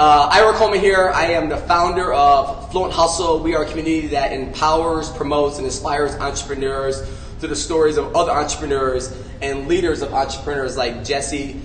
Ira Coleman here. I am the founder of Fluent Hustle. We are a community that empowers, promotes, and inspires entrepreneurs through the stories of other entrepreneurs and leaders of entrepreneurs like Jesse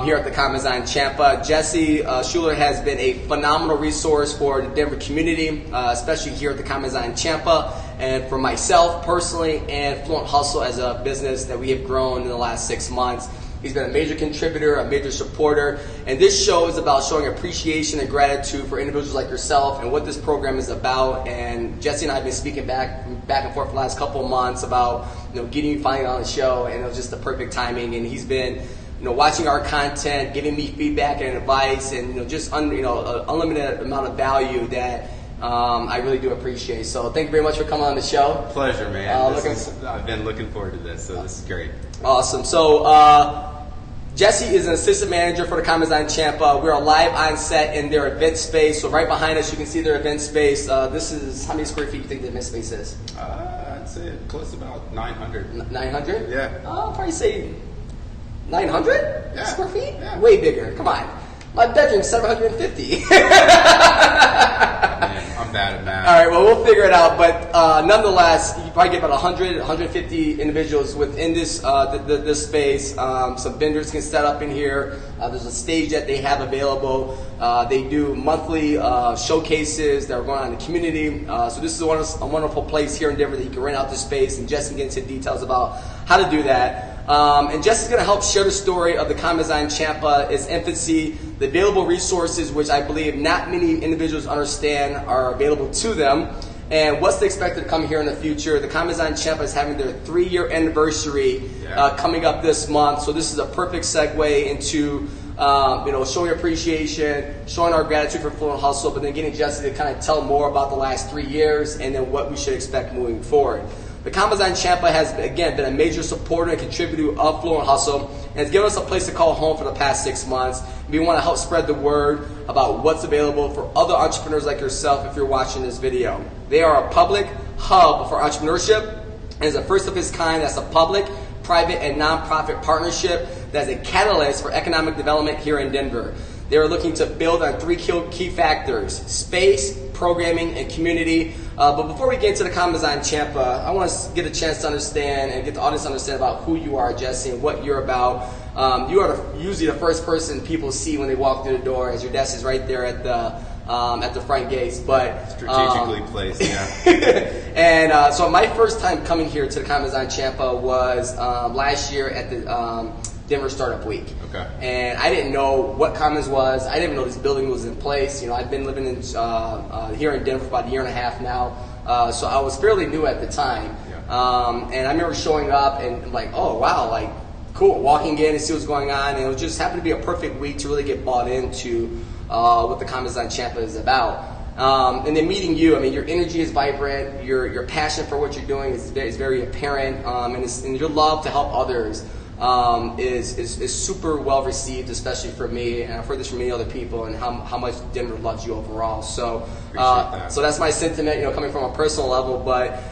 here at the Commons on Champa. Jesse Shuler has been a phenomenal resource for the Denver community, especially here at the Commons on Champa, and for myself personally and Fluent Hustle as a business that we have grown in the last 6 months. He's been a major contributor, a major supporter, and this show is about showing appreciation and gratitude for individuals like yourself and what this program is about. And Jesse and I have been speaking back and forth for the last couple of months about getting you finally on the show, and it was just the perfect timing. And he's been watching our content, giving me feedback and advice, and just an unlimited amount of value that I really do appreciate. So thank you very much for coming on the show. Pleasure, man. I've been looking forward to this, so this is great. Awesome. So Jesse is an assistant manager for the Commons on Champa. We are live on set in their event space. So right behind us, you can see their event space. This is, how many square feet do you think the event space is? I'd say close to about 900. 900? Yeah. I'll probably say 900 square feet? Yeah. Way bigger. Come on. My bedroom's 750. Man, I'm bad at math. All right, well, we'll figure it out. But nonetheless, you probably get about 100, 150 individuals within this this space. Some vendors can set up in here. There's a stage that they have available. They do monthly showcases that are going on in the community. So this is a wonderful place here in Denver that you can rent out the space. And Jesse can get into details about how to do that. And Jesse's going to help share the story of the Commons on Champa, its infancy, the available resources, which I believe not many individuals understand are available to them, and what's expected to come here in the future. The Commons on Champa is having their 3-year anniversary coming up this month, so this is a perfect segue into showing appreciation, showing our gratitude for Fluent Hustle, but then getting Jesse to kind of tell more about the last 3 years and then what we should expect moving forward. The Commons on Champa has, again, been a major supporter and contributor of Fluent Hustle, and it's given us a place to call home for the past 6 months. We want to help spread the word about what's available for other entrepreneurs like yourself if you're watching this video. They are a public hub for entrepreneurship, and is the first of its kind that's a public, private, and nonprofit partnership that is a catalyst for economic development here in Denver. They are looking to build on 3 key factors: space, programming, and community. But before we get into the Commons on Champa, I want to get a chance to understand and get the audience to understand about who you are, Jesse, and what you're about. You are usually the first person people see when they walk through the door, as your desk is right there at the front gates. But strategically placed, yeah. And so my first time coming here to the Commons on Champa was last year at the Denver Startup Week. Okay. And I didn't know what Commons was. I didn't even know this building was in place. I've been living in here in Denver for about a year and a half now, so I was fairly new at the time. Yeah. And I remember showing up and like, oh wow, like cool, walking in and see what's going on, and it just happened to be a perfect week to really get bought into what the Commons on Champa is about. And then meeting you, I mean, your energy is vibrant, your passion for what you're doing is very apparent, and your love to help others is super well received, especially for me, and I've heard this from many other people, and how much Denver loves you overall. So, so that's my sentiment, coming from a personal level. But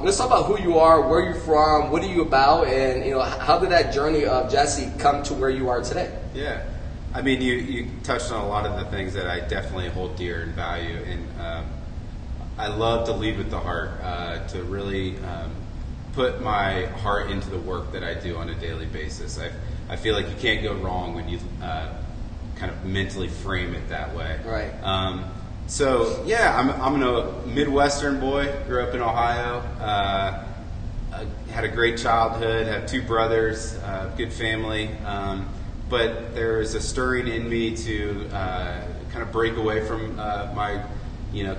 let's talk about who you are, where you're from, what are you about, and how did that journey of Jesse come to where you are today? Yeah, I mean, you touched on a lot of the things that I definitely hold dear and value, and I love to lead with the heart, to really put my heart into the work that I do on a daily basis. I feel like you can't go wrong when you kind of mentally frame it that way. Right. So yeah, I'm a Midwestern boy. Grew up in Ohio. I had a great childhood. Have 2 brothers. Good family. But there is a stirring in me to kind of break away from my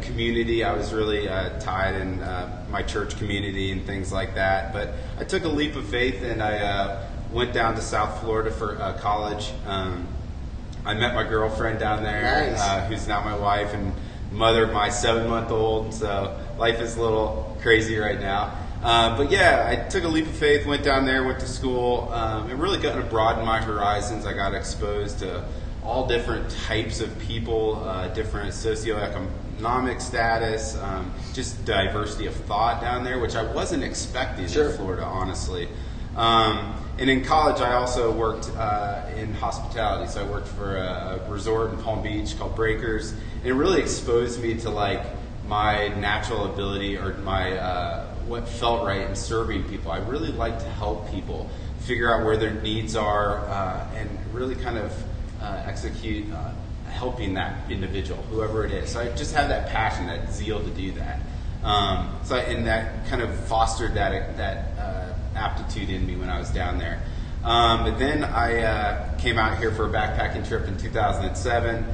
community. I was really tied in my church community and things like that. But I took a leap of faith and I went down to South Florida for college. I met my girlfriend down there, nice. Who's now my wife and mother of my 7-month-old. So life is a little crazy right now. But yeah, I took a leap of faith, went down there, went to school, and really got to broaden my horizons. I got exposed to all different types of people, different socioeconomic status, just diversity of thought down there, which I wasn't expecting in Florida, honestly. And in college, I also worked in hospitality. So I worked for a resort in Palm Beach called Breakers. And it really exposed me to like my natural ability or my what felt right in serving people. I really like to help people figure out where their needs are and really kind of execute helping that individual, whoever it is. So I just have that passion, that zeal to do that. And that kind of fostered that aptitude in me when I was down there. But then I came out here for a backpacking trip in 2007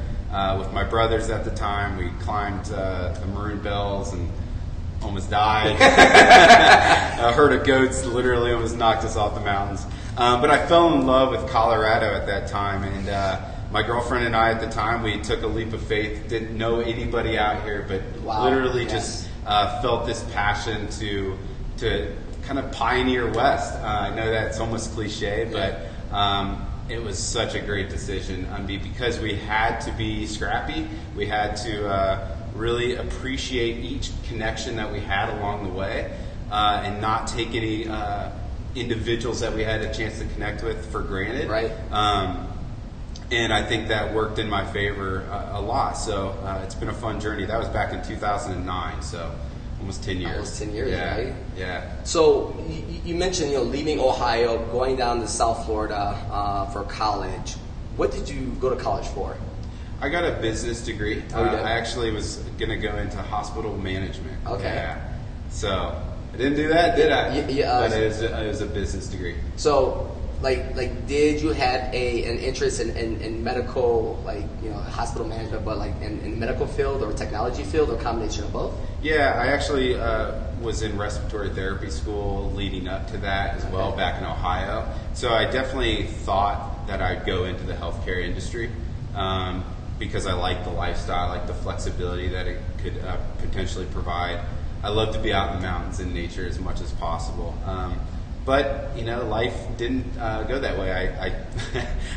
with my brothers at the time. We climbed the Maroon Bells and almost died. A herd of goats literally almost knocked us off the mountains. But I fell in love with Colorado at that time, and my girlfriend and I at the time, we took a leap of faith. Didn't know anybody out here, but literally just felt this passion to kind of pioneer West. I know that's almost cliche, but it was such a great decision. Because we had to be scrappy, we had to really appreciate each connection that we had along the way, and not take any individuals that we had a chance to connect with for granted. Right. And I think that worked in my favor a lot. So it's been a fun journey. That was back in 2009, so almost 10 years. Almost 10 years, right? Yeah. So you mentioned, leaving Ohio, going down to South Florida for college. What did you go to college for? I got a business degree. Oh, you did? I actually was going to go into hospital management. Okay. Yeah. So I didn't do that, did I? Yeah. But it was a business degree. So, like, did you have an interest in medical, hospital management, but in the medical field or technology field, or combination of both? Yeah, I actually was in respiratory therapy school leading up to that as well, back in Ohio. So I definitely thought that I'd go into the healthcare industry because I like the lifestyle, I like the flexibility that it could potentially provide. I love to be out in the mountains in nature as much as possible. But, life didn't go that way. I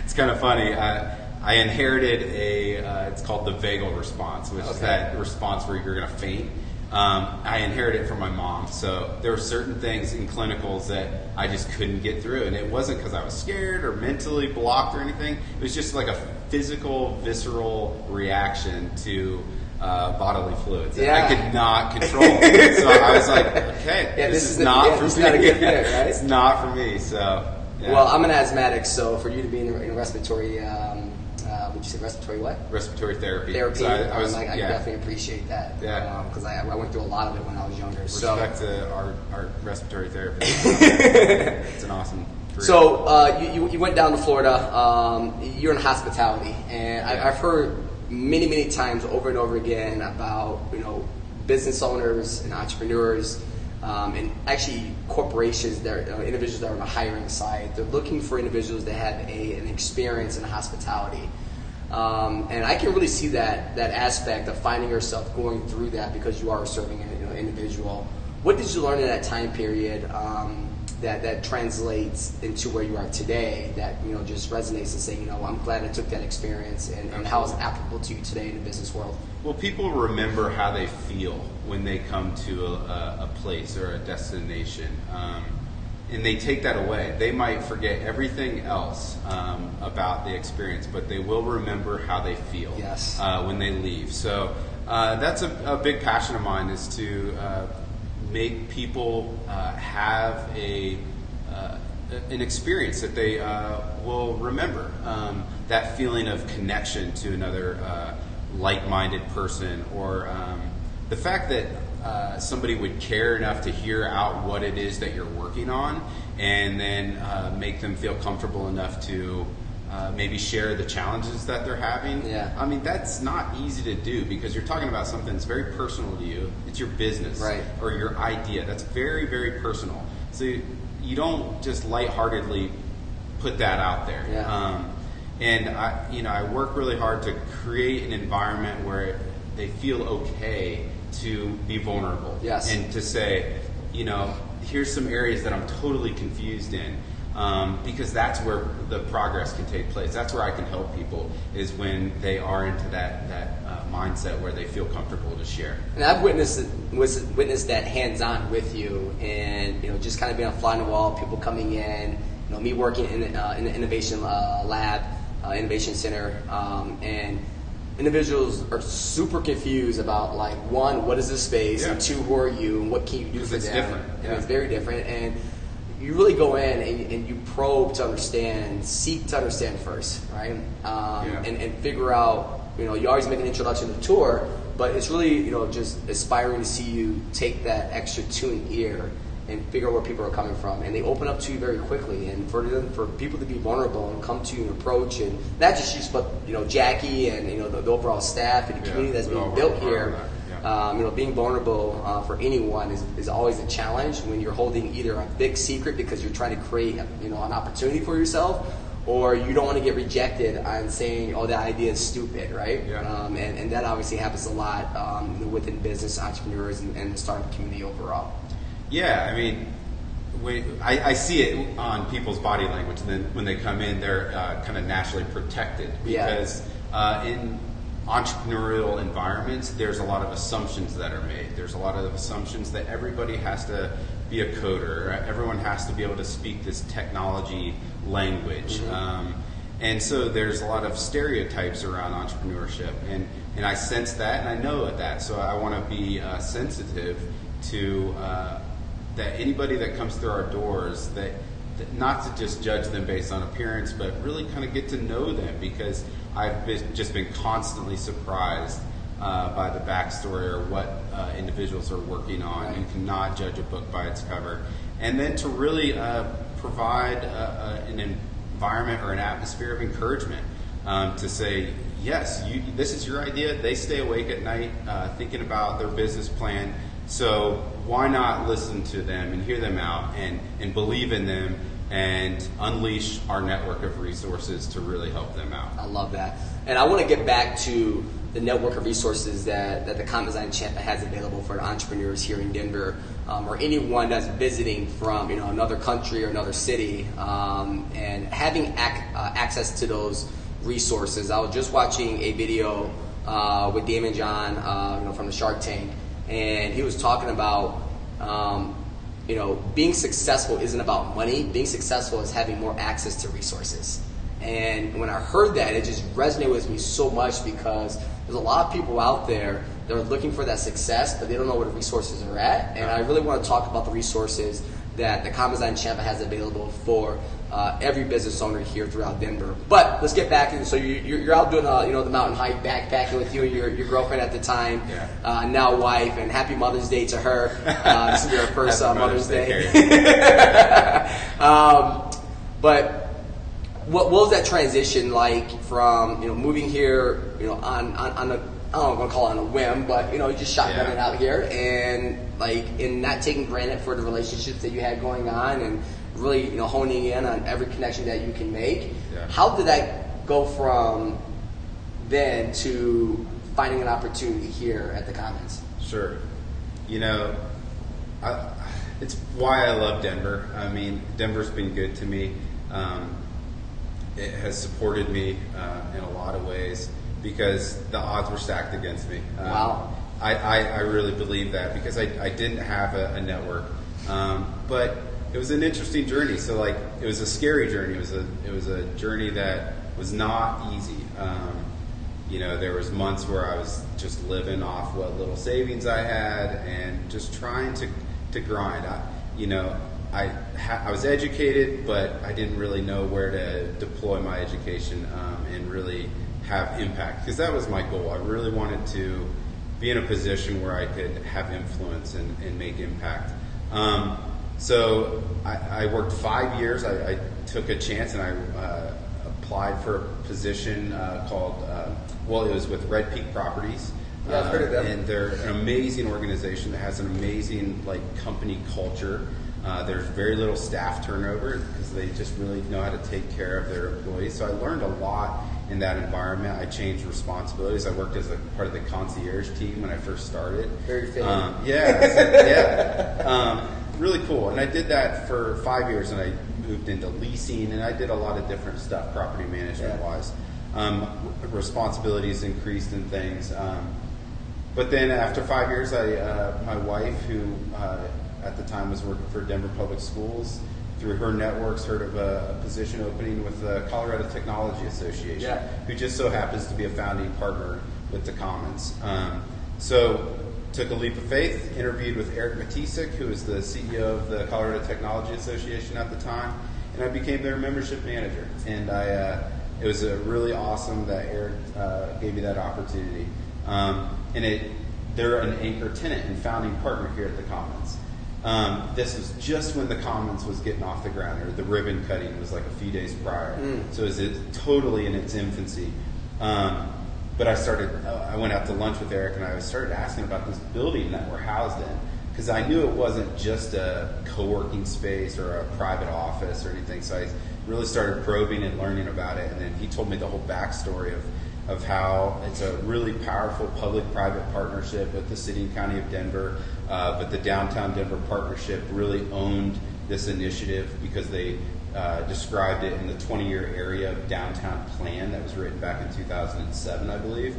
it's kind of funny. I inherited it's called the Vagal Response, which is that response where you're going to faint. I inherited it from my mom. So there were certain things in clinicals that I just couldn't get through. And it wasn't because I was scared or mentally blocked or anything. It was just like a physical, visceral reaction to bodily fluids that I could not control. So I was like, okay, this is not for me. Not a good fit, right? It's not for me. So, yeah. Well, I'm an asthmatic, so for you to be in respiratory, would you say respiratory what? Respiratory therapy. Therapy. So I definitely appreciate that. Yeah. Because I went through a lot of it when I was younger. Respect to our respiratory therapist. It's an awesome career. So you went down to Florida. You're in hospitality, and I've heard many times over and over again about business owners and entrepreneurs and actually corporations that are individuals that are on the hiring side. They're looking for individuals that have an experience in hospitality, and I can really see that aspect of finding yourself going through that because you are serving an individual. What did you learn in that time period that translates into where you are today, that just resonates and say, I'm glad I took that experience, and how is it applicable to you today in the business world? Well, people remember how they feel when they come to a place or a destination, and they take that away. They might forget everything else about the experience, but they will remember how they feel when they leave. So that's a big passion of mine, is to make people have an experience that they will remember. That feeling of connection to another like-minded person, or the fact that somebody would care enough to hear out what it is that you're working on, and then make them feel comfortable enough to maybe share the challenges that they're having. Yeah. I mean, that's not easy to do because you're talking about something that's very personal to you. It's your business, right, or your idea. That's very, very personal. So you don't just lightheartedly put that out there. Yeah. And I work really hard to create an environment where they feel okay to be vulnerable. Yes. And to say, here's some areas that I'm totally confused in. because that's where the progress can take place. That's where I can help people, is when they are into that mindset where they feel comfortable to share. And I've witnessed that hands-on with you, and just kind of being a fly on the wall, people coming in, me working in the innovation lab, innovation center, and individuals are super confused about, like, one, what is this space, and two, who are you, and what can you do for them? It's different. And it's very different, and you really go in and you probe to understand, seek to understand first, right? And figure out, you always make an introduction to the tour, but it's really, just aspiring to see you take that extra tuned ear and figure out where people are coming from. And they open up to you very quickly. And for people to be vulnerable and come to you and approach, and not just you, but, Jackie and, the overall staff and the community that's being built here. Being vulnerable for anyone is always a challenge when you're holding either a big secret because you're trying to create, an opportunity for yourself, or you don't want to get rejected on saying, oh, that idea is stupid, right? And that obviously happens a lot within business entrepreneurs and the startup community overall. Yeah, I mean, I see it on people's body language. And then when they come in, they're kind of naturally protected because in entrepreneurial environments, there's a lot of assumptions that are made. There's a lot of assumptions that everybody has to be a coder. Everyone has to be able to speak this technology language. And so there's a lot of stereotypes around entrepreneurship. And I sense that, and I know that. So I want to be sensitive to that anybody that comes through our doors, that not to just judge them based on appearance, but really kind of get to know them, because I've just been constantly surprised by the backstory or what individuals are working on. You cannot judge a book by its cover. And then to really provide an environment or an atmosphere of encouragement to say, yes, this is your idea. They stay awake at night thinking about their business plan. So why not listen to them and hear them out and believe in them and unleash our network of resources to really help them out. I love that. And I want to get back to the network of resources that the Common Design Champa has available for the entrepreneurs here in Denver, or anyone that's visiting from another country or another city, and having access to those resources. I was just watching a video with Damon John, from the Shark Tank, and he was talking about being successful isn't about money. Being successful is having more access to resources. And when I heard that, it just resonated with me so much, because there's a lot of people out there that are looking for that success, but they don't know where the resources are at. And I really want to talk about the resources that the Common Design Champa has available for every business owner here throughout Denver. But let's get back in. So you're out doing the mountain hike, backpacking with you and your girlfriend at the time, now wife, and happy Mother's Day to her. This will be her first Mother's Day. But what was that transition like from moving here on a, I don't want to call it on a whim, but you just shotgun it out here, and in not taking granted for the relationships that you had going on, and really honing in on every connection that you can make. How did that go from then to finding an opportunity here at the Commons? Sure. It's why I love Denver. I mean, Denver's been good to me. It has supported me in a lot of ways, because the odds were stacked against me. Wow. I really believe that, because I didn't have a network. But it was an interesting journey. So it was a scary journey. It was a journey that was not easy. There was months where I was just living off what little savings I had and just trying to grind. I was educated, but I didn't really know where to deploy my education and really have impact, because that was my goal. I really wanted to be in a position where I could have influence and make impact. So I worked 5 years. I took a chance and I applied for a position called, it was with Red Peak Properties. Yeah, I've heard of them. And they're an amazing organization that has an amazing company culture. There's very little staff turnover, because they just really know how to take care of their employees. So I learned a lot in that environment. I changed responsibilities. I worked as a part of the concierge team when I first started. Very fitting. Really cool. And I did that for 5 years, and I moved into leasing, and I did a lot of different stuff, property management wise. Responsibilities increased and things. But then after 5 years, my wife, who at the time was working for Denver Public Schools, through her networks, heard of a position opening with the Colorado Technology Association, who just so happens to be a founding partner with the Commons. So took a leap of faith, interviewed with Eric Matisek, who was the CEO of the Colorado Technology Association at the time, and I became their membership manager. And it was really awesome that Eric gave me that opportunity. They're an anchor tenant and founding partner here at the Commons. This was just when the Commons was getting off the ground, or the ribbon cutting was like a few days prior. So it was totally in its infancy. But I went out to lunch with Eric, and I started asking about this building that we're housed in, because I knew it wasn't just a co-working space or a private office or anything. So I really started probing and learning about it. And then he told me the whole backstory of how it's a really powerful public-private partnership with the city and county of Denver, but the Downtown Denver Partnership really owned this initiative because they described it in the 20-year area of downtown plan that was written back in 2007, I believe.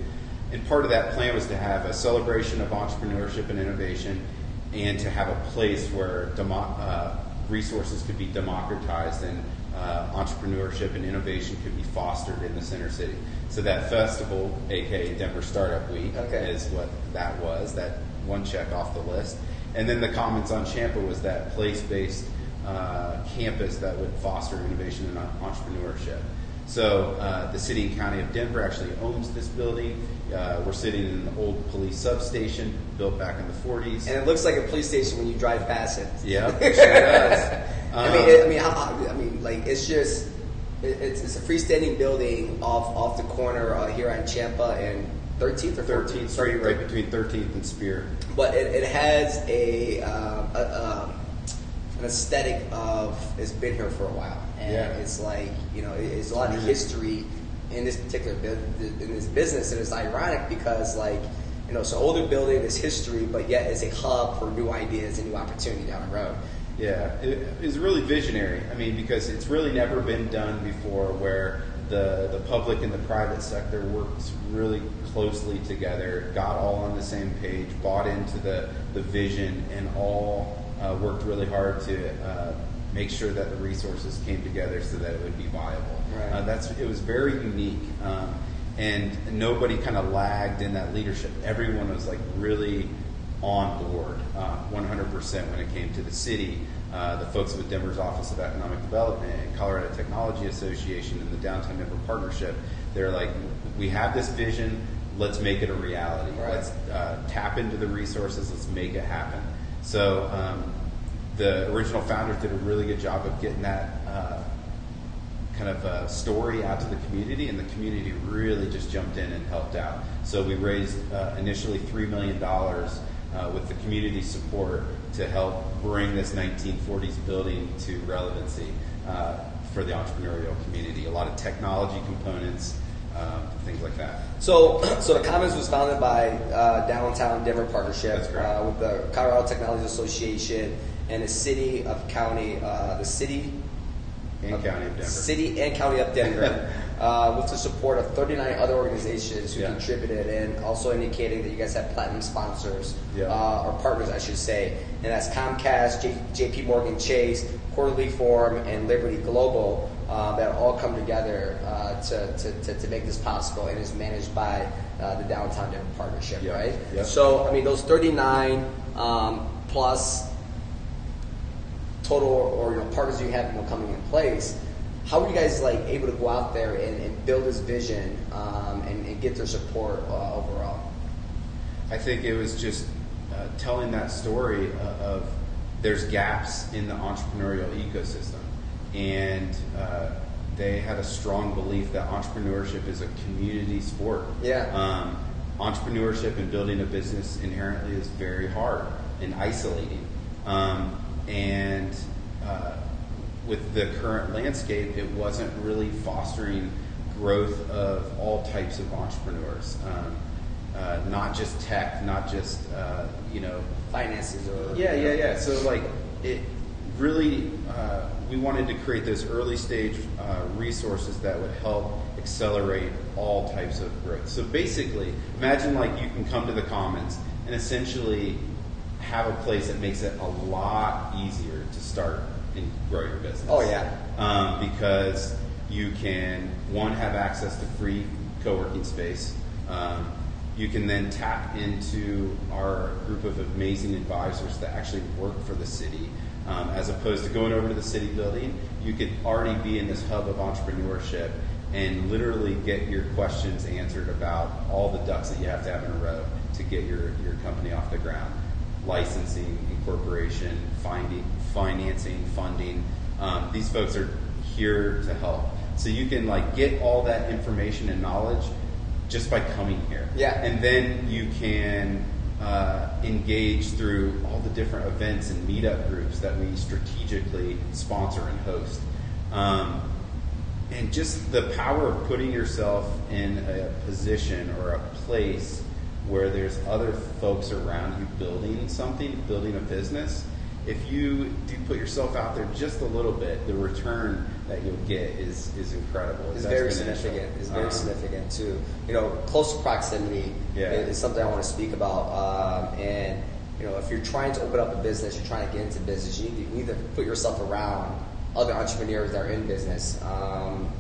And part of that plan was to have a celebration of entrepreneurship and innovation, and to have a place where resources could be democratized and entrepreneurship and innovation could be fostered in the center city. So that festival, aka Denver Startup Week, is what that was, that one check off the list. And then the Commons on Champa was that place-based campus that would foster innovation and entrepreneurship. So the city and county of Denver actually owns this building. We're sitting in an old police substation built back in the 40s. And it looks like a police station when you drive past it. Yeah, it sure does. It's a freestanding building off the corner here on Champa and 13th or 13th Street, right between 13th and Spear. But it has an aesthetic of it's been here for a while, and it's like, it's a lot of history in this particular in this business, and it's ironic because it's an older building, there's history, but yet it's a hub for new ideas and new opportunity down the road. Yeah, it is really visionary. I mean, because it's really never been done before, where the public and the private sector works really closely together, got all on the same page, bought into the vision, and all worked really hard to make sure that the resources came together so that it would be viable. Right. It was very unique, and nobody kind of lagged in that leadership. Everyone was really on board 100% when it came to the city. The folks with Denver's Office of Economic Development and Colorado Technology Association and the Downtown Denver Partnership, they're like, we have this vision, let's make it a reality. Right. Let's tap into the resources, let's make it happen. So the original founders did a really good job of getting that story out to the community, and the community really just jumped in and helped out. So we raised initially $3 million with the community support to help bring this 1940s building to relevancy for the entrepreneurial community. A lot of technology components, things like that. So the Commons was founded by Downtown Denver Partnership with the Colorado Technology Association and the city and county of Denver, with the support of 39 other organizations who contributed, and also indicating that you guys have platinum sponsors, or partners, I should say, and that's Comcast, JP Morgan Chase, Quarterly Forum, and Liberty Global, that all come together to make this possible, and is managed by the Downtown Denver Partnership, right? Yep. So, those 39 plus total or partners you have coming in place, how are you guys able to go out there and build this vision and get their support overall? I think it was just telling that story of there's gaps in the entrepreneurial ecosystem, and they had a strong belief that entrepreneurship is a community sport. Entrepreneurship and building a business inherently is very hard and isolating. With the current landscape, it wasn't really fostering growth of all types of entrepreneurs, not just tech, not just finances or So really, we wanted to create those early stage resources that would help accelerate all types of growth. So basically, imagine like you can come to the Commons and essentially have a place that makes it a lot easier to start and grow your business. Oh yeah. Because you can, one, have access to free co-working space. You can then tap into our group of amazing advisors that actually work for the city. As opposed to going over to the city building, you could already be in this hub of entrepreneurship and literally get your questions answered about all the ducks that you have to have in a row to get your company off the ground. Licensing, incorporation, financing, funding. These folks are here to help. So you can like get all that information and knowledge just by coming here. Yeah. And then you can engage through all the different events and meetup groups that we strategically sponsor and host. And just the power of putting yourself in a position or a place where there's other folks around you building something, building a business. If you do put yourself out there just a little bit, the return that you'll get is incredible. It's very significant. It's very significant too. Close proximity is something I want to speak about. And if you're trying to open up a business, you're trying to get into business, you need to put yourself around other entrepreneurs that are in business.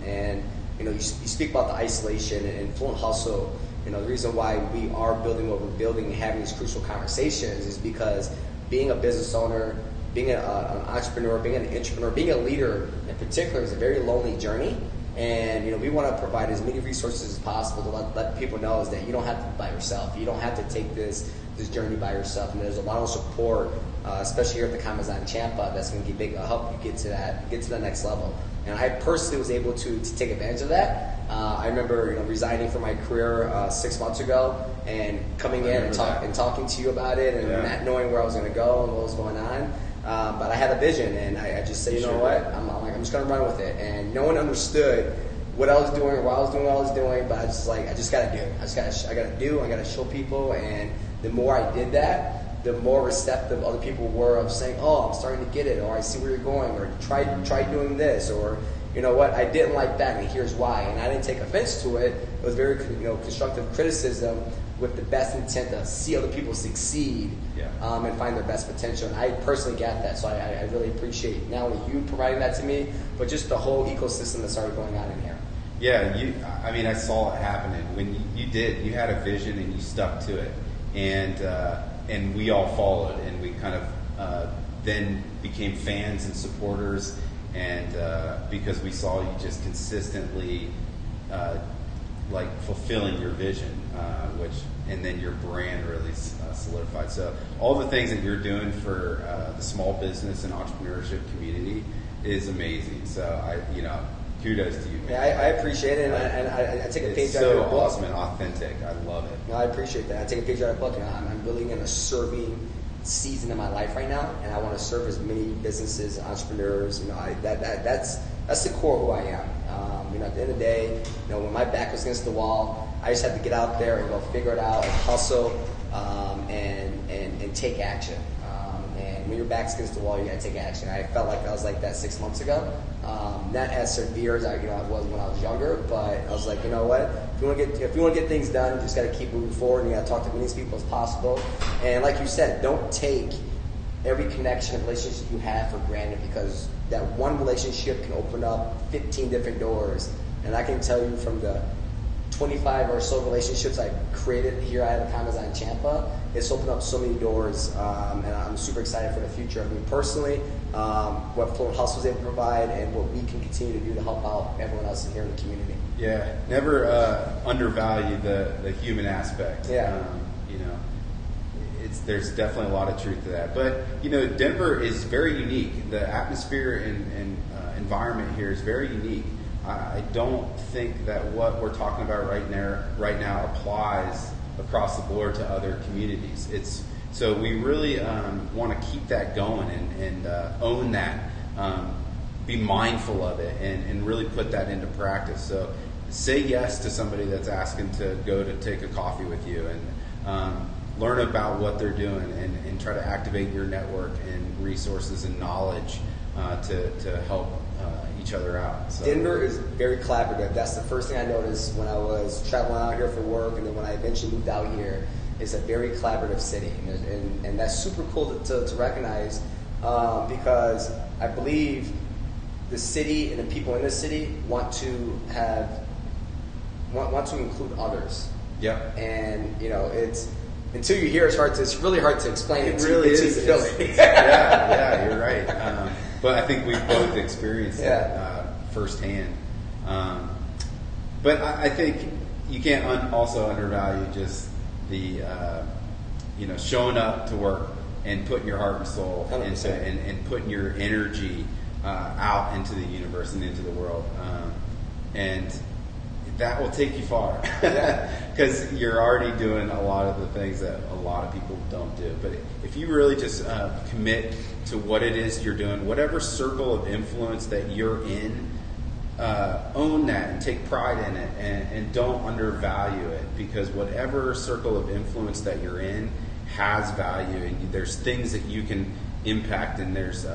And you speak about the isolation and Fluent Hustle. The reason why we are building what we're building and having these crucial conversations is because being a business owner, being an entrepreneur, being an intrapreneur, being a leader in particular is a very lonely journey. And we want to provide as many resources as possible to let people know is that you don't have to be by yourself. You don't have to take this journey by yourself. And there's a lot of support, especially here at the Commons on Champa, that's going to help you get to the next level. And I personally was able to take advantage of that. I remember resigning from my career 6 months ago and coming in and talking to you about it and not knowing where I was going to go and what was going on. But I had a vision, and I just said, I'm just going to run with it. And no one understood what I was doing or why I was doing what I was doing, but I just got to do it. I got to show people. And the more I did that, the more receptive other people were of saying, oh, I'm starting to get it, or I see where you're going, or try doing this, or you know what, I didn't like that, and here's why. And I didn't take offense to it. It was very constructive criticism with the best intent to see other people succeed and find their best potential. And I personally got that, so I really appreciate not only you providing that to me, but just the whole ecosystem that started going on in here. Yeah, I saw it happening. When you had a vision and you stuck to it. And we all followed, and we kind of then became fans and supporters, and because we saw you just consistently fulfilling your vision, and then your brand really solidified. So all the things that you're doing for the small business and entrepreneurship community is amazing. So kudos to you, man. Yeah, I appreciate it, and I take a page out of your your book. book. Awesome and authentic. I love it. No, I appreciate that. I take a page out of the book, and I'm really in a serving season in my life right now, and I want to serve as many businesses, entrepreneurs. That's the core of who I am. At the end of the day, when my back was against the wall, I just had to get out there and go figure it out and hustle and take action. And when your back's against the wall, you got to take action. I felt like I was like that 6 months ago. Not as severe as I was when I was younger, but I was like, you know what? If you want to get things done, you just got to keep moving forward, and you got to talk to as many people as possible. And like you said, don't take every connection and relationship you have for granted, because that one relationship can open up 15 different doors. And I can tell you from the 25 or so relationships I created here at the Commons on Champa, it's opened up so many doors, and I'm super excited for the future of me personally, what Fluent Hustle is able to provide, and what we can continue to do to help out everyone else here in the community. Yeah, never undervalue the human aspect. Yeah. There's definitely a lot of truth to that. But Denver is very unique. The atmosphere and environment here is very unique. I don't think that what we're talking about right now applies across the board to other communities. So we really want to keep that going and own that, be mindful of it, and really put that into practice. So say yes to somebody that's asking to go to take a coffee with you, and learn about what they're doing and try to activate your network and resources and knowledge to help each other out. So. Denver is very collaborative. That's the first thing I noticed when I was traveling out here for work, and then when I eventually moved out here. It's a very collaborative city, and that's super cool to recognize because I believe the city and the people in the city want to include others. Yep. And it's until you hear it's really hard to explain it. It really is. To feel it. Yeah, you're right. But I think we've both experienced it firsthand. But I think you can't also undervalue just the showing up to work and putting your heart and soul into and putting your energy out into the universe and into the world, and that will take you far because you're already doing a lot of the things that a lot of people don't do. But if you really just commit to what it is you're doing, whatever circle of influence that you're in, own that and take pride in it, and don't undervalue it, because whatever circle of influence that you're in has value, and there's things that you can impact, and there's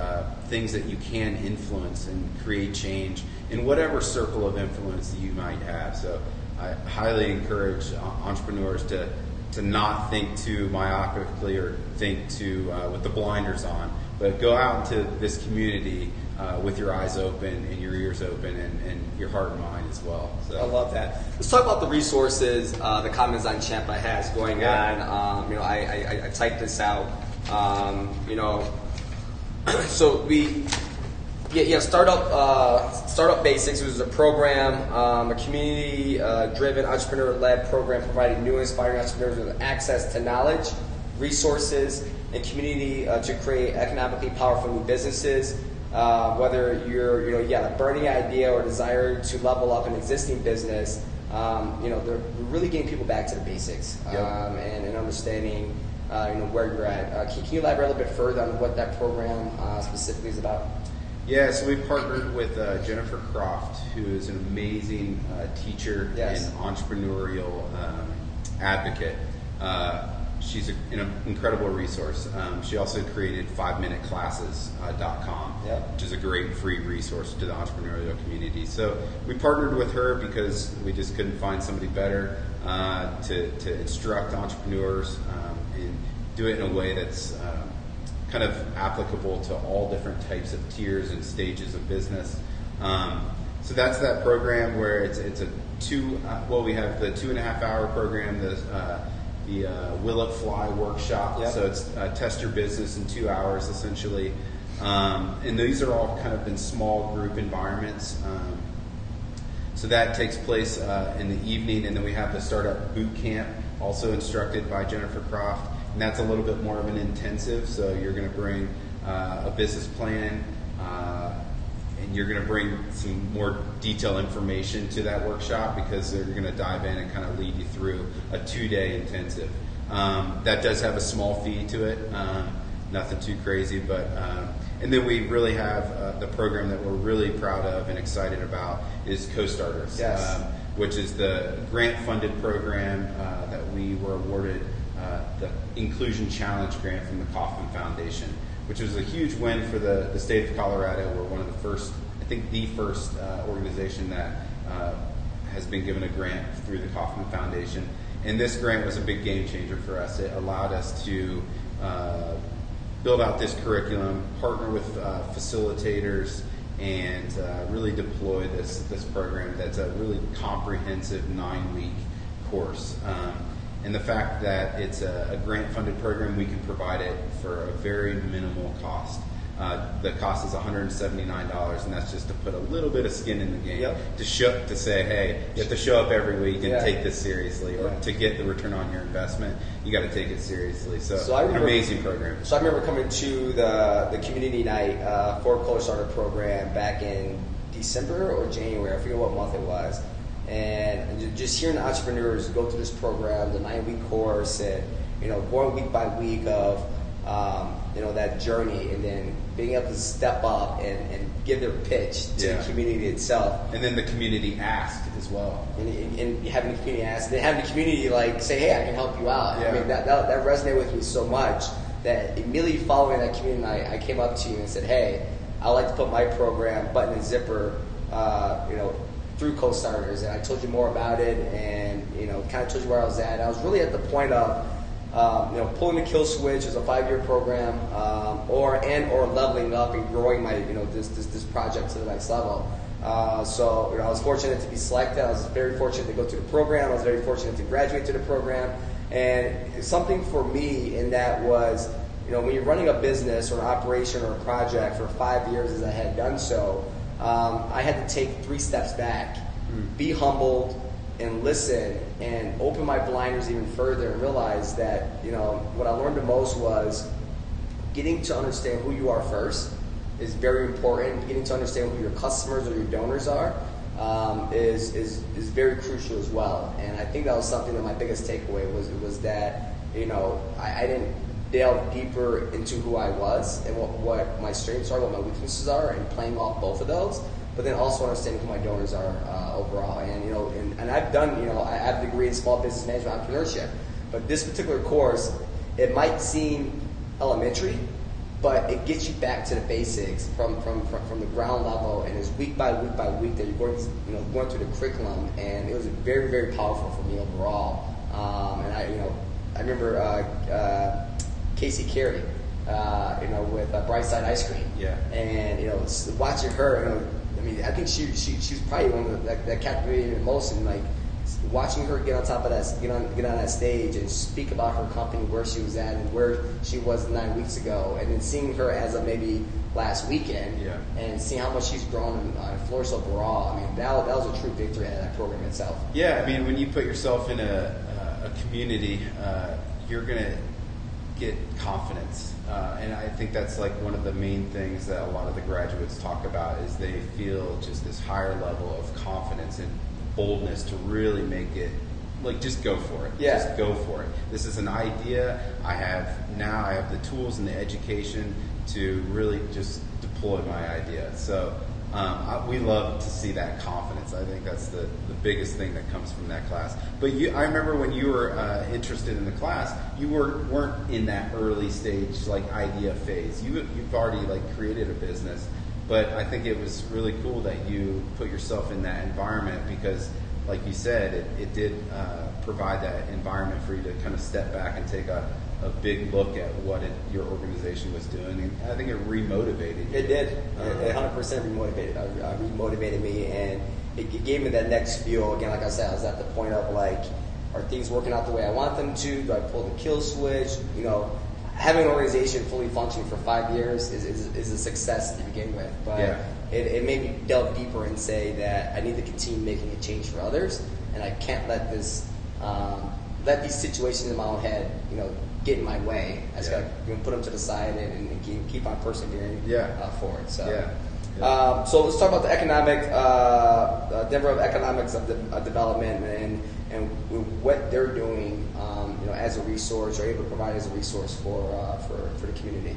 things that you can influence and create change in whatever circle of influence that you might have. So I highly encourage entrepreneurs to not think too myopically or think too with the blinders on, but go out into this community with your eyes open and your ears open and your heart and mind as well. So. I love that. Let's talk about the resources the Commons-on Champa has going on. I typed this out. So we Startup Basics, which is a program, a community-driven, entrepreneur-led program providing new inspiring entrepreneurs with access to knowledge, resources, and community to create economically powerful new businesses. Whether you got a burning idea or desire to level up an existing business, they're really getting people back to the basics and understanding where you're at. Can you elaborate a little bit further on what that program specifically is about? Yeah, so we partnered with Jennifer Croft, who is an amazing teacher and entrepreneurial advocate. She's an incredible resource. She also created 5minuteclasses.com, which is a great free resource to the entrepreneurial community. So we partnered with her because we just couldn't find somebody better to instruct entrepreneurs and do it in a way that's kind of applicable to all different types of tiers and stages of business. So that's that program where it's a we have the 2.5-hour program, the Will It Fly workshop. So it's test your business in 2 hours essentially. And these are all kind of in small group environments. So that takes place in the evening, and then we have the Startup Bootcamp, also instructed by Jennifer Croft. And that's a little bit more of an intensive, so you're going to bring a business plan, and you're going to bring some more detailed information to that workshop because they're going to dive in and kind of lead you through a 2-day intensive. That does have a small fee to it, nothing too crazy, but and then we really have the program that we're really proud of and excited about is Co-Starters, which is the grant-funded program that we were awarded the Inclusion Challenge grant from the Kauffman Foundation, which was a huge win for the state of Colorado. We're one of the first, I think the first organization that has been given a grant through the Kauffman Foundation. And this grant was a big game changer for us. It allowed us to build out this curriculum, partner with facilitators, and really deploy this program that's a really comprehensive 9-week course. And the fact that it's a grant-funded program, we can provide it for a very minimal cost. The cost is $179, and that's just to put a little bit of skin in the game to say, hey, you have to show up every week and take this seriously, or to get the return on your investment, you got to take it seriously. So an amazing program. So I remember coming to the community night for Co-Starter program back in December or January. I forget what month it was. And just hearing the entrepreneurs go through this program, the 9-week course, and going week by week of that journey, and then being able to step up and give their pitch to the community itself. And then the community ask as well. And having the community ask, then having the community say, hey, I can help you out. Yeah. I mean, that resonated with me so much that immediately following that community night, I came up to you and said, hey, I'd like to put my program, Button and Zipper, through Co-Starters, and I told you more about it, and kind of told you where I was at. I was really at the point of pulling the kill switch as a 5-year program, or leveling up and growing my this project to the next level. So I was fortunate to be selected. I was very fortunate to go through the program. I was very fortunate to graduate to the program, and something for me in that was when you're running a business or an operation or a project for 5 years, as I had done so. I had to take 3 steps back, be humbled, and listen, and open my blinders even further, and realize that what I learned the most was getting to understand who you are first is very important. Getting to understand who your customers or your donors are is very crucial as well. And I think that was something that my biggest takeaway was that I didn't delve deeper into who I was and what my strengths are, what my weaknesses are, and playing off both of those. But then also understanding who my donors are overall. And I've done I have a degree in small business management entrepreneurship. But this particular course, it might seem elementary, but it gets you back to the basics from the ground level, and it's week by week that you're going through the curriculum, and it was very, very powerful for me overall. And I remember Casey Carey, with Brightside Ice Cream. Yeah. And watching her, I think she was probably one of that captivated me most, and watching her get on top of that, get on that stage and speak about her company, where she was at and where she was 9 weeks ago, and then seeing her as of maybe last weekend, and seeing how much she's grown and flourished overall. That was a true victory out of that program itself. Yeah, when you put yourself in a community, you're gonna get confidence, and I think that's one of the main things that a lot of the graduates talk about is they feel just this higher level of confidence and boldness to really make it just go for it. Yeah. Just go for it. This is an idea. I have the tools and the education to really just deploy my idea. So we love to see that confidence. I think that's the biggest thing that comes from that class. But I remember when you were interested in the class, you weren't in that early stage idea phase. You've already created a business. But I think it was really cool that you put yourself in that environment because, like you said, it did provide that environment for you to kind of step back and take a big look at what your organization was doing. And I think it remotivated you. It did. It 100% remotivated me, and it gave me that next feel. Again, like I said, I was at the point of are things working out the way I want them to? Do I pull the kill switch? Having an organization fully functioning for 5 years is a success to begin with. But it made me delve deeper and say that I need to continue making a change for others, and I can't let let these situations in my own head, get in my way. I just got to put them to the side and keep on persevering forward. So. Yeah. So let's talk about the Denver economics of development and what they're doing, as a resource, or able to provide as a resource for the community.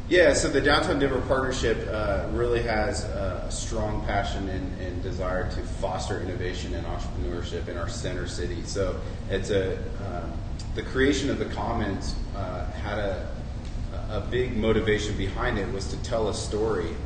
Yeah, so the Downtown Denver Partnership really has a strong passion and desire to foster innovation and entrepreneurship in our center city. So it's the creation of the Commons had a big motivation behind it, was to tell a story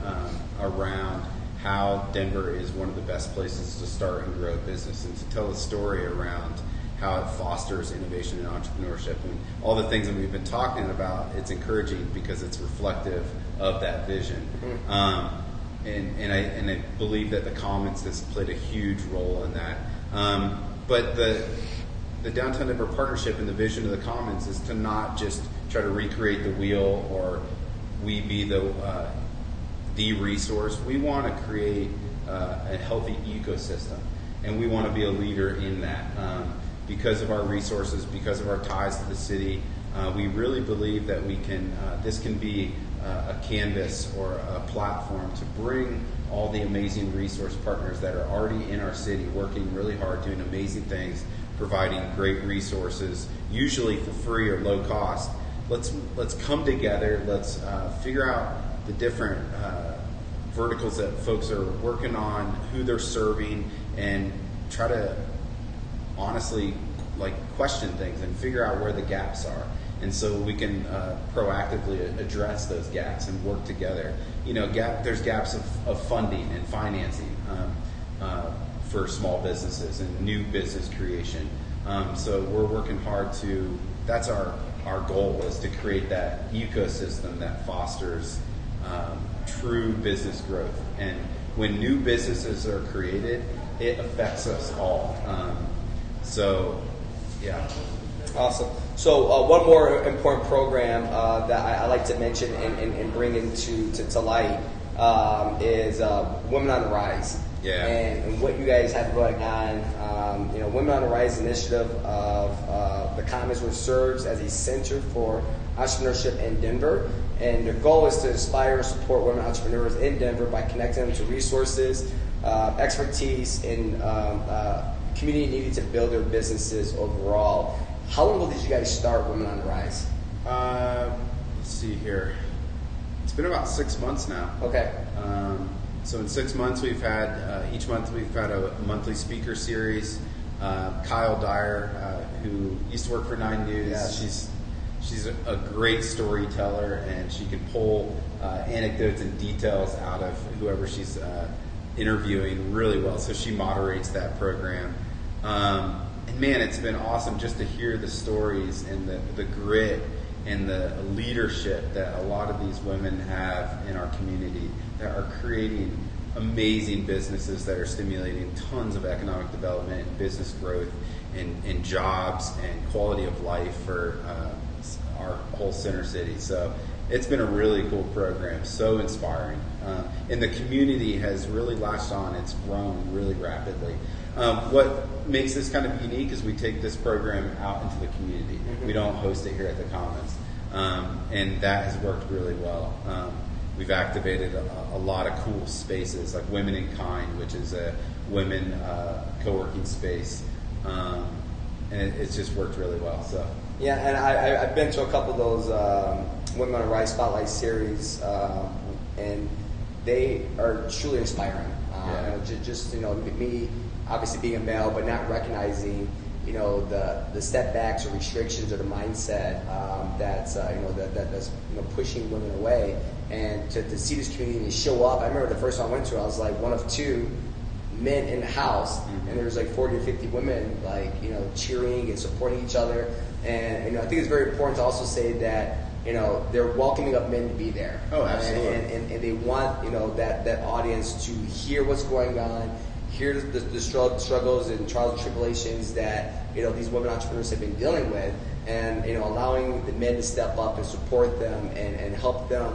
around how Denver is one of the best places to start and grow a business, and to tell a story around how it fosters innovation and entrepreneurship. And all the things that we've been talking about, it's encouraging because it's reflective of that vision. Mm-hmm. And I believe that the Commons has played a huge role in that. But the Downtown Denver Partnership and the vision of the Commons is to not just try to recreate the wheel or we be the resource. We want to create a healthy ecosystem, and we want to be a leader in that. Because of our resources, because of our ties to the city, we really believe that we can. This can be a canvas or a platform to bring all the amazing resource partners that are already in our city, working really hard, doing amazing things, providing great resources, usually for free or low cost, let's come together. Let's figure out the different verticals that folks are working on, who they're serving, and try to honestly question things and figure out where the gaps are. And so we can proactively address those gaps and work together. There's gaps of funding and financing for small businesses and new business creation. So we're working hard that's our goal, is to create that ecosystem that fosters true business growth. And when new businesses are created, it affects us all. Yeah. Awesome. So one more important program that I like to mention and bring into light is Women on the Rise. Yeah. And what you guys have going on. Women on the Rise initiative of the Commons, which serves as a center for entrepreneurship in Denver. And their goal is to inspire and support women entrepreneurs in Denver by connecting them to resources, expertise, and community needed to build their businesses overall. How long ago did you guys start Women on the Rise? Let's see here. It's been about 6 months now. Okay. So in 6 months, we've had each month we've had a monthly speaker series. Kyle Dyer, who used to work for 9 News, Yes. she's a great storyteller, and she can pull anecdotes and details out of whoever she's interviewing really well. So she moderates that program. And man, it's been awesome just to hear the stories and the grit and the leadership that a lot of these women have in our community that are creating amazing businesses that are stimulating tons of economic development and business growth and jobs and quality of life for our whole Center City. So it's been a really cool program, so inspiring. And the community has really latched on. It's grown really rapidly. What makes this kind of unique is we take this program out into the community. Mm-hmm. We don't host it here at the Commons. And that has worked really well. We've activated a lot of cool spaces, like Women in Kind, which is a women co-working space. And it's just worked really well. So yeah, and I've been to a couple of those Women on the Rise Spotlight series, and they are truly inspiring. Just me, obviously being a male, but not recognizing the setbacks or restrictions or the mindset that's pushing women away, and to see this community show up. I remember the first time I went to it, I was like one of two men in the house, mm-hmm. and there was like 40 or 50 women cheering and supporting each other. And I think it's very important to also say that they're welcoming up men to be there. Oh, absolutely. And they want that audience to hear what's going on, hear the struggles and trials and tribulations that these women entrepreneurs have been dealing with, and allowing the men to step up and support them and help them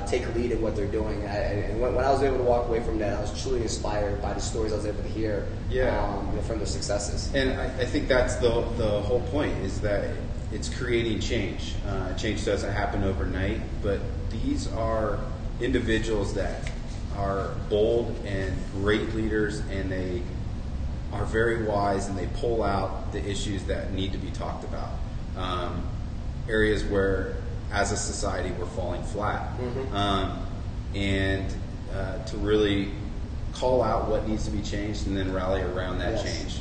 take lead in what they're doing. And when I was able to walk away from that, I was truly inspired by the stories I was able to hear from their successes. And I think that's the whole point, is that it's creating change. Change doesn't happen overnight, but these are individuals that are bold and great leaders, and they are very wise, and they pull out the issues that need to be talked about. Areas where, as a society, we're falling flat. Mm-hmm. And to really call out what needs to be changed and then rally around that change.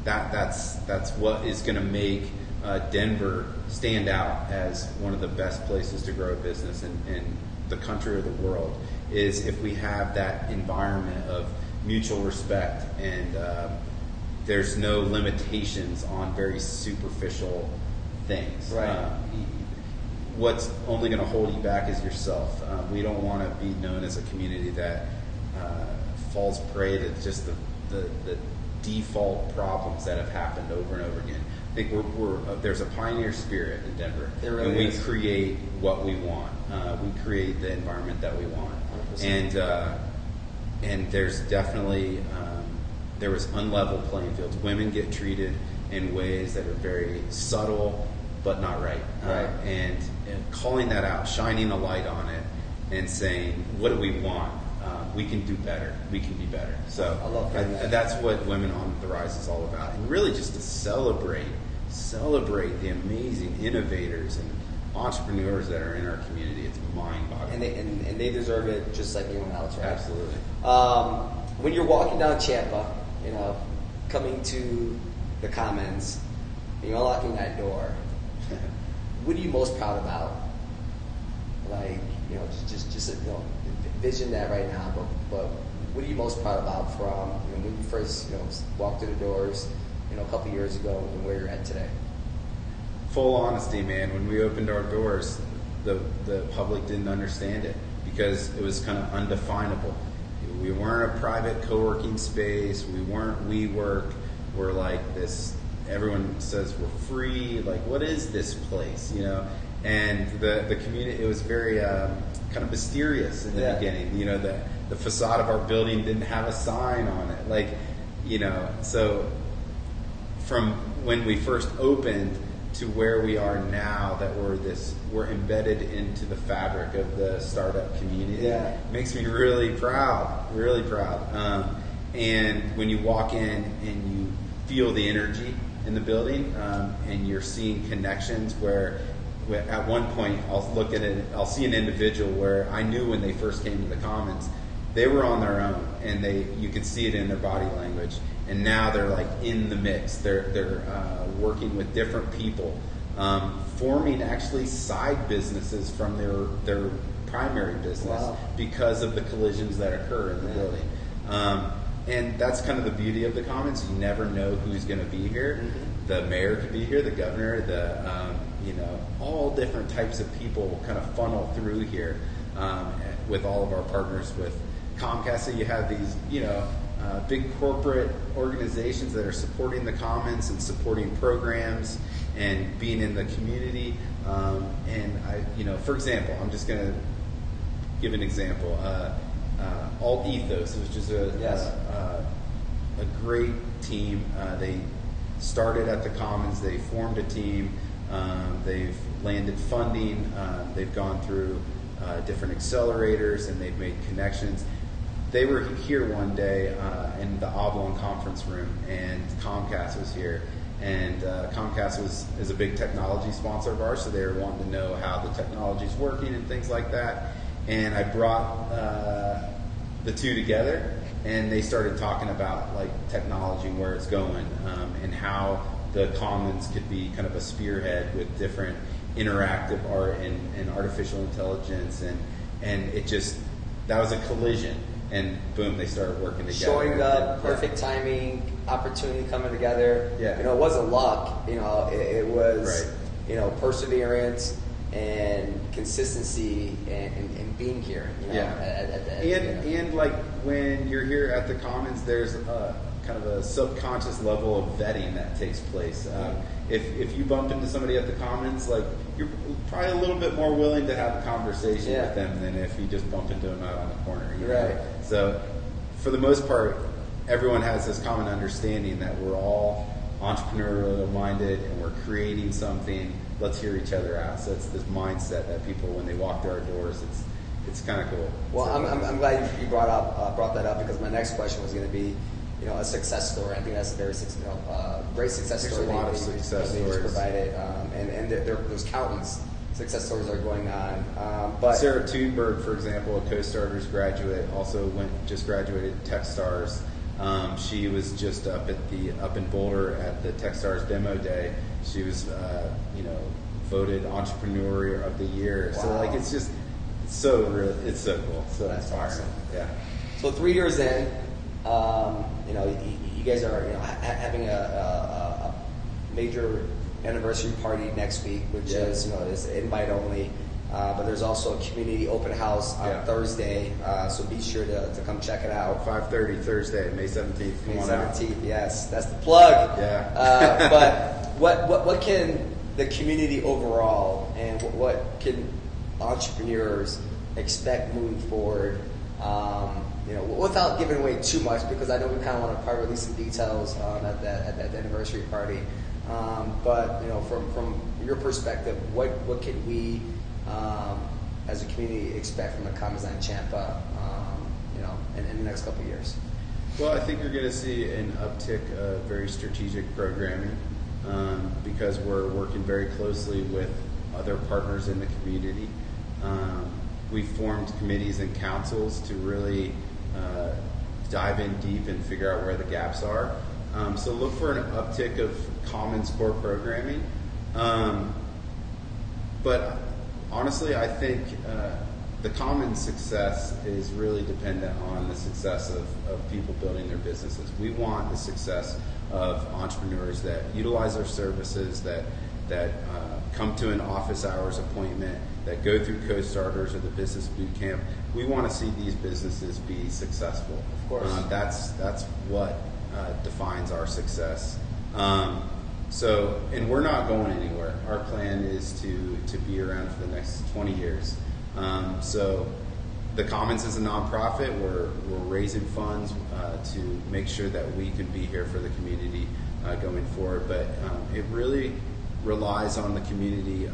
That's what is going to make Denver stand out as one of the best places to grow a business in the country or the world, is if we have that environment of mutual respect, and there's no limitations on very superficial things. Right. What's only going to hold you back is yourself. We don't want to be known as a community that falls prey to just the default problems that have happened over and over again. I think there's a pioneer spirit in Denver, really and we is. create what we want. We create the environment that we want, 100%. And there's definitely there was unlevel playing fields. Women get treated in ways that are very subtle, but not right. Right. And calling that out, shining a light on it, and saying, what do we want? We can do better. We can be better. So I love that. that's what Women on the Rise is all about. And really just to celebrate celebrate the amazing innovators and entrepreneurs that are in our community. It's mind-boggling. And they deserve it just like anyone else, right? Absolutely. When you're walking down Champa, coming to the Commons, and you're unlocking that door, what are you most proud about? Like, just vision that right now, but what are you most proud about from when you first walked through the doors a couple years ago and where you're at today? Full honesty, man, when we opened our doors, the public didn't understand it because it was kind of undefinable. We weren't a private co-working space. We weren't WeWork. We're like this, everyone says we're free. Like, what is this place, And the community, it was very kind of mysterious in the beginning. The facade of our building didn't have a sign on it. Like, so from when we first opened to where we are now, that we're embedded into the fabric of the startup community. Makes me really proud. And when you walk in and you feel the energy in the building, and you're seeing connections where at one point I'll see an individual where I knew when they first came to the Commons, they were on their own, and you could see it in their body language. And now they're like in the mix. They're working with different people, forming actually side businesses from their primary business because of the collisions that occur in the building. And that's kind of the beauty of the Commons. You never know who's going to be here. Mm-hmm. The mayor could be here, the governor, all different types of people kind of funnel through here with all of our partners with Comcast. So you have these, big corporate organizations that are supporting the Commons and supporting programs and being in the community. For example, I'm just going to give an example. Alt Ethos was just a great team. They started at the Commons. They formed a team. They've landed funding. They've gone through different accelerators, and they've made connections. They were here one day in the Oblong conference room, and Comcast was here. And Comcast is a big technology sponsor of ours, so they were wanting to know how the technology is working and things like that. And I brought the two together, and they started talking about like technology and where it's going, and how the Commons could be kind of a spearhead with different interactive art and artificial intelligence, and it just, that was a collision. And boom, they started working together. Showing up, perfect timing, opportunity coming together. Yeah. It wasn't luck. It was, perseverance and consistency and being here. And like when you're here at the Commons, there's kind of a subconscious level of vetting that takes place. If you bump into somebody at the Commons, like, you're probably a little bit more willing to have a conversation with them than if you just bump into them out on the corner. Right. So for the most part, everyone has this common understanding that we're all entrepreneurial minded and we're creating something. Let's hear each other out. So it's this mindset that people, when they walk through our doors, it's kind of cool. Well, I'm glad you brought that up, because my next question was going to be, a success story. I think that's a very great success story. There's a lot of success stories provided, and there's countless success stories that are going on. But Sarah Thunberg, for example, a Co-Starters graduate, also just graduated Techstars. She was just up in Boulder at the Techstars demo day. She was voted Entrepreneur of the Year. Wow. So like it's so cool. So that's awesome. Yeah. So 3 years in, you guys are having a major anniversary party next week, which is invite only. But there's also a community open house on Thursday, so be sure to come check it out. 5:30 Thursday, May 17th. May 17th, yes, that's the plug. Yeah. But what can the community overall, and what can entrepreneurs expect moving forward? Without giving away too much, because I know we kind of want to probably release some details at that anniversary party. But from your perspective, what can we as a community expect from the Commons on Champa, in the next couple of years? Well, I think you're going to see an uptick of very strategic programming. because we're working very closely with other partners in the community. We've formed committees and councils to really dive in deep and figure out where the gaps are. So look for an uptick of Commons core programming. But honestly, I think the Commons success is really dependent on the success of people building their businesses. We want the success of entrepreneurs that utilize our services, that come to an office hours appointment, that go through Co-Starters or the Business Bootcamp. We want to see these businesses be successful. Of course. That's what defines our success. And we're not going anywhere. Our plan is to be around for the next 20 years. So the Commons is a nonprofit. We're raising funds to make sure that we can be here for the community going forward. But it really relies on the community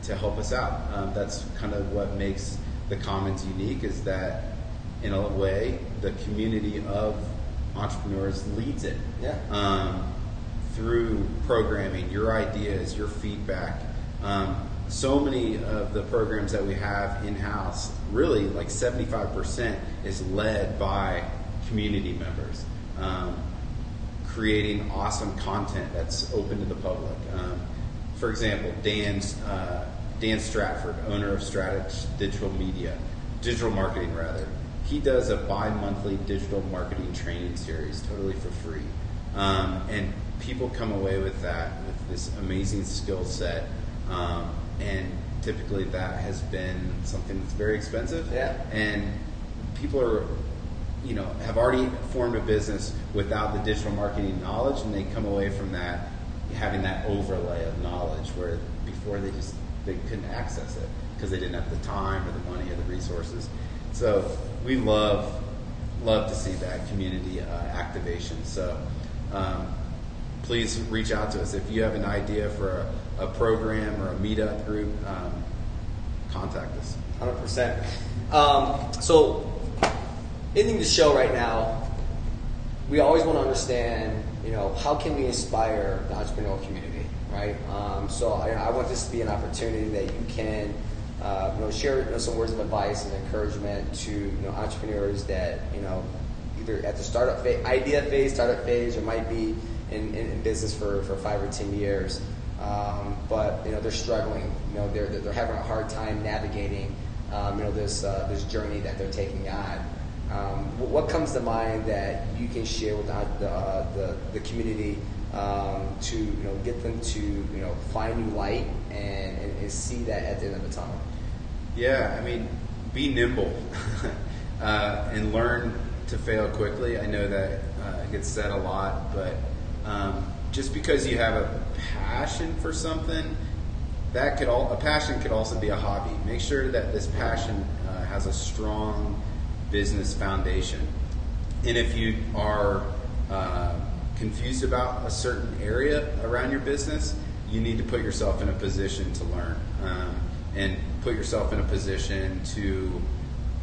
to help us out. That's kind of what makes the Commons unique, is that in a way the community of entrepreneurs leads it. Yeah. Through programming, your ideas, your feedback. So many of the programs that we have in-house, really like 75%, is led by community members, creating awesome content that's open to the public. For example, Dan Stratford, owner of Strategy digital marketing rather. He does a bi-monthly digital marketing training series totally for free. And people come away with this amazing skill set. And typically that has been something that's very expensive. Yeah. And people are, have already formed a business without the digital marketing knowledge, and they come away from that having that overlay of knowledge where before they couldn't access it because they didn't have the time or the money or the resources. So we love to see that community activation. So please reach out to us if you have an idea for a program or a meetup group. Contact us. 100%. So ending the show right now, we always want to understand, how can we inspire the entrepreneurial community, right? So I want this to be an opportunity that you can, share some words of advice and encouragement to entrepreneurs that either at the startup phase, idea phase, startup phase, or might be in business for 5 or 10 years, but they're struggling. They're having a hard time navigating this journey that they're taking on. What comes to mind that you can share with the community to get them to find new light and see that at the end of the tunnel? Yeah, I mean, be nimble and learn to fail quickly. I know that gets said a lot, but just because you have a passion for something, a passion could also be a hobby. Make sure that this passion has a strong business foundation. And if you are confused about a certain area around your business, you need to put yourself in a position to learn and put yourself in a position to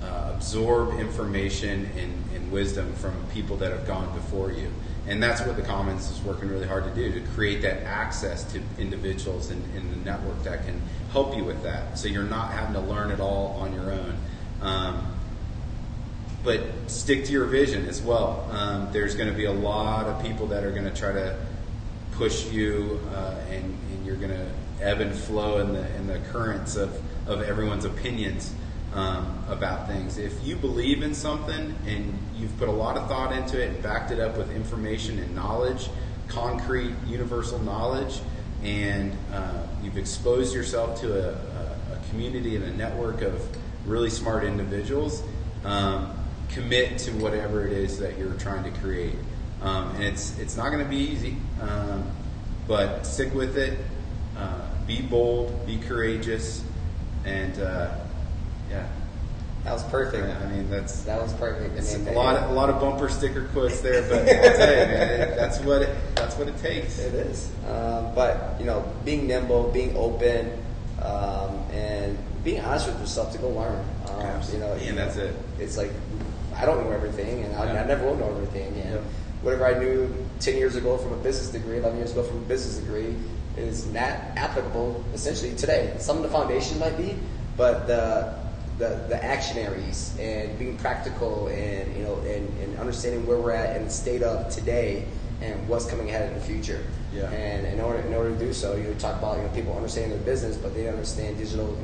absorb information and wisdom from people that have gone before you. And that's what the Commons is working really hard to do, to create that access to individuals in the network that can help you with that. So you're not having to learn it all on your own. But stick to your vision as well. There's going to be a lot of people that are going to try to push you, and you're going to ebb and flow in the currents of everyone's opinions about things. If you believe in something and you've put a lot of thought into it and backed it up with information and knowledge, concrete, universal knowledge, and you've exposed yourself to a community and a network of really smart individuals, commit to whatever it is that you're trying to create. And it's not going to be easy, but stick with it. Be bold, be courageous, and yeah. That was perfect. I mean, that was perfect. It's a lot of bumper sticker quotes there, but I'll tell you, man, that's what it takes. It is. But being nimble, being open, and being honest with yourself to go learn. And that's it. It's like I don't know everything, and I never will know everything. And whatever I knew 10 years ago from a business degree, 11 years ago from a business degree, is not applicable essentially today. Some of the foundation might be, but the actionaries and being practical and and understanding where we're at in the state of today and what's coming ahead in the future. Yeah. And in order to do so, you talk about people understanding their business, but they understand digital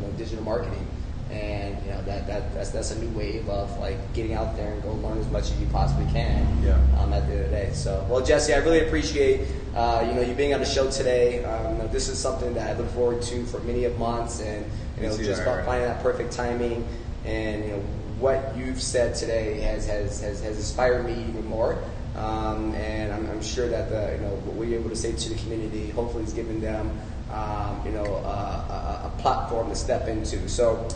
marketing, and that's a new wave of like getting out there and go learn as much as you possibly can. Yeah. At the end of the day. So, well, Jesse, I really appreciate you being on the show today. This is something that I look forward to for many of months, and just about finding that perfect timing. And what you've said today has inspired me even more. And I'm sure that what we're able to say to the community hopefully is giving them a platform to step into. So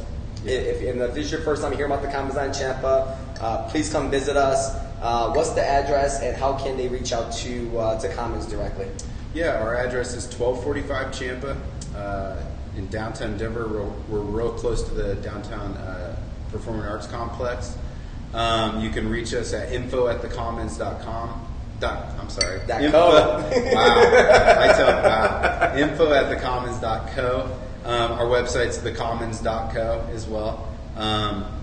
if this is your first time hearing about the Commons on Champa, please come visit us. What's the address, and how can they reach out to Commons directly? Yeah, our address is 1245 Champa in downtown Denver. We're real close to the downtown Performing Arts Complex. You can reach us at info@thecommons.com. I'm sorry. Wow. Info@thecommons.co. Our website's thecommons.co as well.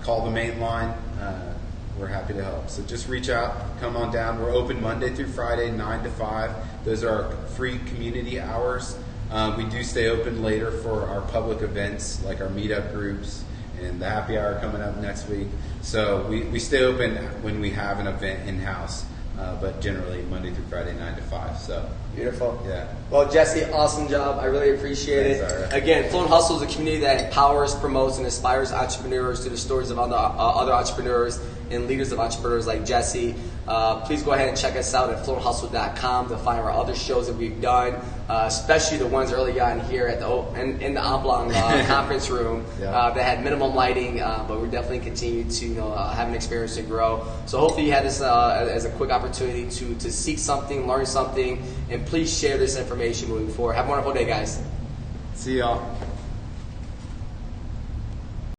Call the main line. We're happy to help. So just reach out, come on down. We're open Monday through Friday, 9 to 5. Those are our free community hours. We do stay open later for our public events, like our meetup groups and the happy hour coming up next week. So we stay open when we have an event in-house, but generally Monday through Friday, 9 to 5. So beautiful. Yeah. Well, Jesse, awesome job. I really appreciate it. Thanks, Again, Fluent Hustle is a community that empowers, promotes, and inspires entrepreneurs through the stories of other entrepreneurs and leaders of entrepreneurs like Jesse. Please go ahead and check us out at fluenthustle.com to find our other shows that we've done, especially the ones early on here at in the Oblong conference room that had minimum lighting, but we're definitely continue to have an experience and grow. So hopefully you had this as a quick opportunity to seek something, learn something, and please share this information moving forward. Have a wonderful day, guys. See y'all.